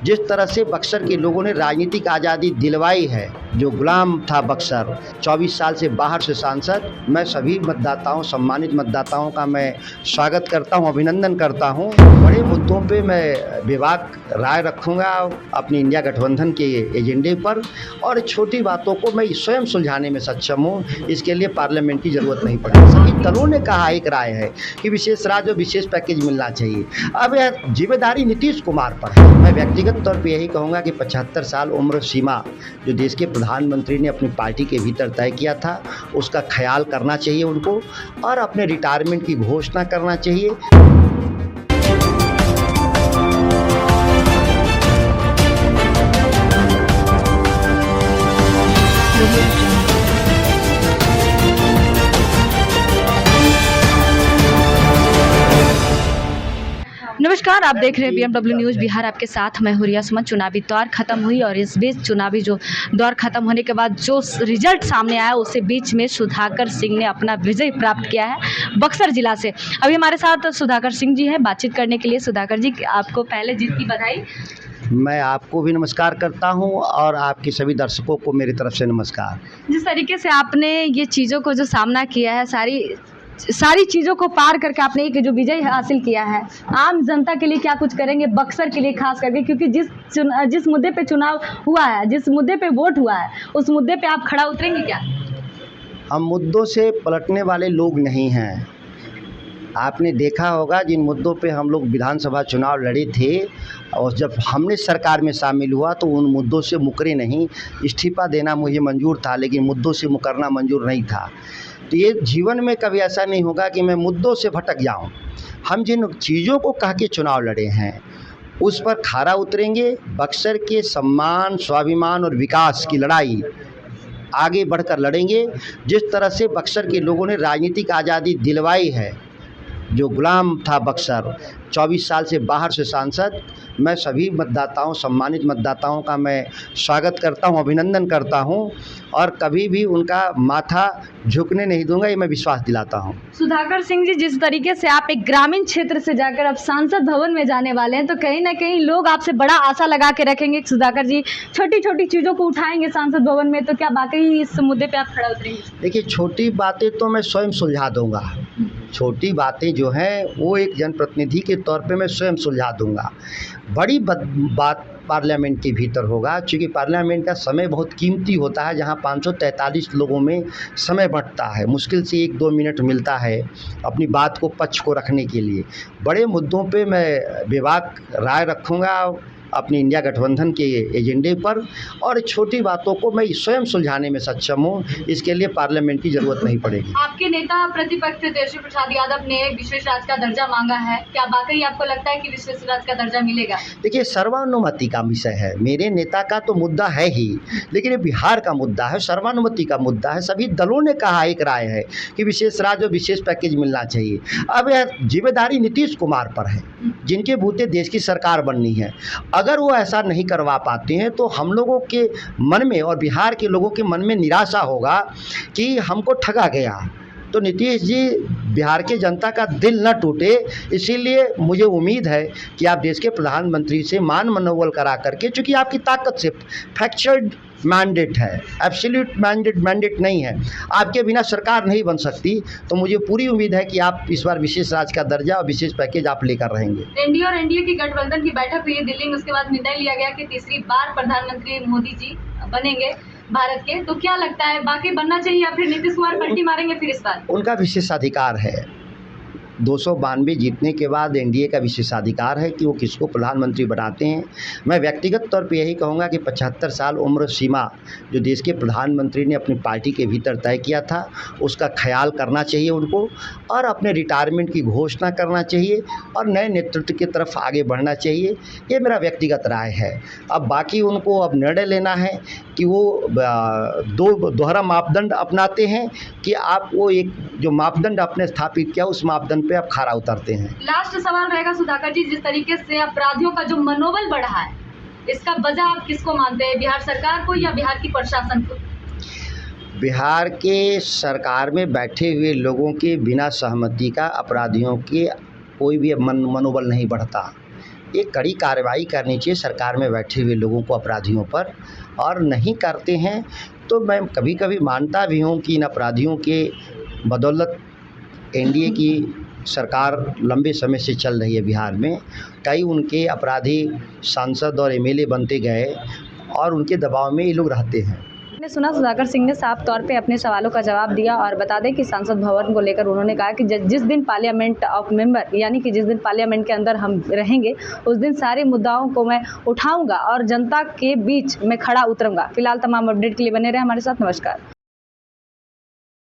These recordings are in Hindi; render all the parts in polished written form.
जिस तरह से बक्सर के लोगों ने राजनीतिक आज़ादी दिलवाई है, जो गुलाम था बक्सर 24 साल से बाहर से सांसद, मैं सभी मतदाताओं, सम्मानित मतदाताओं का मैं स्वागत करता हूं, अभिनंदन करता हूं। बड़े मुद्दों पे मैं विभाग राय रखूंगा अपनी इंडिया गठबंधन के एजेंडे पर, और छोटी बातों को मैं स्वयं सुलझाने में सक्षम हूं। इसके लिए पार्लियामेंट की ज़रूरत नहीं पड़ेगी। सभी दलों ने कहा, एक राय है कि विशेष राज्य और विशेष पैकेज मिलना चाहिए। अब यह जिम्मेदारी नीतीश कुमार पर है। मैं व्यक्तिगत तौर पे यही कहूँगा कि 75 साल उम्र सीमा जो देश के प्रधानमंत्री ने अपनी पार्टी के भीतर तय किया था, उसका ख्याल करना चाहिए उनको, और अपने रिटायरमेंट की घोषणा करना चाहिए। नमस्कार, आप देख रहे हैं BMW न्यूज़ बिहार। आपके साथ मैं हुरिया सुमन। चुनावी दौर खत्म हुई और इस बीच चुनावी जो दौर खत्म होने के बाद जो रिजल्ट सामने आया, उसके बीच में सुधाकर सिंह ने अपना विजय प्राप्त किया है बक्सर जिला से। अभी हमारे साथ सुधाकर सिंह जी हैं बातचीत करने के लिए। सुधाकर जी, आपको पहले जीत की बधाई। मैं आपको भी नमस्कार करता हूं और आपके सभी दर्शकों को मेरी तरफ से नमस्कार। जिस तरीके से आपने ये चीज़ों को जो सामना किया है, सारी चीज़ों को पार करके आपने एक जो विजय हासिल किया है, आम जनता के लिए क्या कुछ करेंगे बक्सर के लिए खास करके? क्योंकि जिस मुद्दे पे चुनाव हुआ है, जिस मुद्दे पे वोट हुआ है, उस मुद्दे पे आप खड़ा उतरेंगे क्या? हम मुद्दों से पलटने वाले लोग नहीं हैं। आपने देखा होगा जिन मुद्दों पे हम लोग विधानसभा चुनाव लड़े थे, और जब हमने सरकार में शामिल हुआ तो उन मुद्दों से मुकरे नहीं। इस्तीफा देना मुझे मंजूर था, लेकिन मुद्दों से मुकरना मंजूर नहीं था। तो ये जीवन में कभी ऐसा नहीं होगा कि मैं मुद्दों से भटक जाऊं। हम जिन चीज़ों को कह के चुनाव लड़े हैं, उस पर खरा उतरेंगे। बक्सर के सम्मान, स्वाभिमान और विकास की लड़ाई आगे बढ़कर लड़ेंगे। जिस तरह से बक्सर के लोगों ने राजनीतिक आज़ादी दिलवाई है, जो गुलाम था बक्सर 24 साल से बाहर से सांसद, मैं सभी मतदाताओं, सम्मानित मतदाताओं का मैं स्वागत करता हूं, अभिनंदन करता हूं, और कभी भी उनका माथा झुकने नहीं दूंगा, ये मैं विश्वास दिलाता हूं। सुधाकर सिंह जी, जिस तरीके से आप एक ग्रामीण क्षेत्र से जाकर अब सांसद भवन में जाने वाले हैं, तो कहीं ना कहीं लोग आपसे बड़ा आशा लगा के रखेंगे कि सुधाकर जी छोटी छोटी चीज़ों को उठाएंगे सांसद भवन में, तो क्या वाकई इस मुद्दे पर आप खड़ा उतरेंगे? देखिए, छोटी बातें तो मैं स्वयं सुलझा दूंगा। छोटी बातें जो हैं वो एक जनप्रतिनिधि के तौर पे मैं स्वयं सुलझा दूंगा। बड़ी बात पार्लियामेंट के भीतर होगा, क्योंकि पार्लियामेंट का समय बहुत कीमती होता है, जहां 543 लोगों में समय बंटता है। मुश्किल से 1-2 मिनट मिलता है अपनी बात को, पक्ष को रखने के लिए। बड़े मुद्दों पे मैं विभाग राय रखूँगा अपनी इंडिया गठबंधन के एजेंडे पर, और छोटी बातों को मैं स्वयं सुलझाने में सक्षम हूं। इसके लिए पार्लियामेंट की ज़रूरत नहीं पड़ेगी। आपके नेता प्रतिपक्ष तेजस्वी प्रसाद यादव ने विशेष राज्य का दर्जा मांगा है, क्या वाकई आपको लगता है कि विशेष राज्य का दर्जा मिलेगा? देखिए, सर्वानुमति का विषय है। मेरे नेता का तो मुद्दा है ही, लेकिन ये बिहार का मुद्दा है, सर्वानुमति का मुद्दा है। सभी दलों ने कहा, एक राय है कि विशेष राज्य और विशेष पैकेज मिलना चाहिए। अब यह जिम्मेदारी नीतीश कुमार पर है, जिनके बूते देश की सरकार बननी है। अगर वो ऐसा नहीं करवा पाते हैं तो हम लोगों के मन में और बिहार के लोगों के मन में निराशा होगा कि हमको ठगा गया। तो नीतीश जी, बिहार के जनता का दिल न टूटे, इसीलिए मुझे उम्मीद है कि आप देश के प्रधानमंत्री से मान मनोबल करा करके, चूँकि आपकी ताकत से फैक्चुअल मैंडेट है, एब्सोल्यूट मैंडेट नहीं है, आपके बिना सरकार नहीं बन सकती। तो मुझे पूरी उम्मीद है कि आप इस बार विशेष राज्य का दर्जा और विशेष पैकेज आप लेकर रहेंगे। एनडीए और एनडीए की गठबंधन की बैठक हुई दिल्ली में, उसके बाद निर्णय लिया गया कि तीसरी बार प्रधानमंत्री मोदी जी बनेंगे भारत के। तो क्या लगता है, बाकी बनना चाहिए या फिर नीतीश कुमार पलटी मारेंगे फिर इस बार? उनका विशेषाधिकार है। 292 जीतने के बाद एनडीए का विशेषाधिकार है कि वो किसको प्रधानमंत्री बनाते हैं। मैं व्यक्तिगत तौर पे यही कहूँगा कि 75 साल उम्र सीमा जो देश के प्रधानमंत्री ने अपनी पार्टी के भीतर तय किया था, उसका ख्याल करना चाहिए उनको, और अपने रिटायरमेंट की घोषणा करना चाहिए, और नए नेतृत्व की तरफ आगे बढ़ना चाहिए। ये मेरा व्यक्तिगत राय है। अब बाकी उनको अब निर्णय लेना है कि वो दोहरा मापदंड अपनाते हैं कि आप वो एक जो मापदंड आपने स्थापित किया, उस मापदंड पे आप खरा उतरते हैं। लास्ट सवाल रहेगा सुधाकर जी, जिस तरीके से अपराधियों का जो मनोबल बढ़ा है, इसका वजह आप किसको मानते हैं, बिहार सरकार को या बिहार की प्रशासन को? बिहार के सरकार में बैठे हुए लोगों के बिना सहमति का अपराधियों के कोई भी मनोबल नहीं बढ़ता। एक कड़ी कार्रवाई करनी चाहिए सरकार में बैठे हुए लोगों को, अपराधियों पर, और नहीं करते हैं तो मैं कभी कभी मानता भी हूँ कि इन अपराधियों के बदौलत एनडीए की सरकार लंबे समय से चल रही है बिहार में। कई उनके अपराधी सांसद और एमएलए बनते गए और उनके दबाव में ये लोग रहते हैं। आपने सुना सुधाकर सिंह ने साफ तौर पे अपने सवालों का जवाब दिया और बता दें कि सांसद भवन को लेकर उन्होंने कहा कि जिस दिन पार्लियामेंट ऑफ मेंबर यानी कि जिस दिन पार्लियामेंट के अंदर हम रहेंगे उस दिन सारे मुद्दाओं को मैं उठाऊंगा और जनता के बीच में खड़ा उतरूंगा। फिलहाल तमाम अपडेट के लिए बने रहे हमारे साथ। नमस्कार।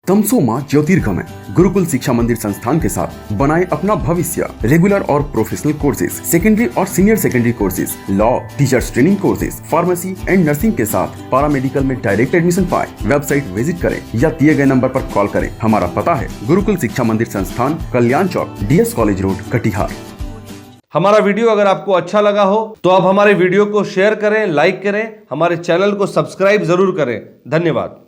तमसो मां ज्योतिर्गमय गुरुकुल शिक्षा मंदिर संस्थान के साथ बनाए अपना भविष्य। रेगुलर और प्रोफेशनल कोर्सेज, सेकेंडरी और senior secondary courses, law, teachers training courses, pharmacy and nursing के साथ पैरामेडिकल में डायरेक्ट एडमिशन पाए। वेबसाइट विजिट करें या दिए गए नंबर पर कॉल करें। हमारा पता है गुरुकुल शिक्षा मंदिर संस्थान, कल्याण चौक, DS कॉलेज रोड, कटिहार। हमारा वीडियो अगर आपको अच्छा लगा हो तो आप हमारे वीडियो को शेयर करें, लाइक करें, हमारे चैनल को सब्सक्राइब जरूर करें। धन्यवाद।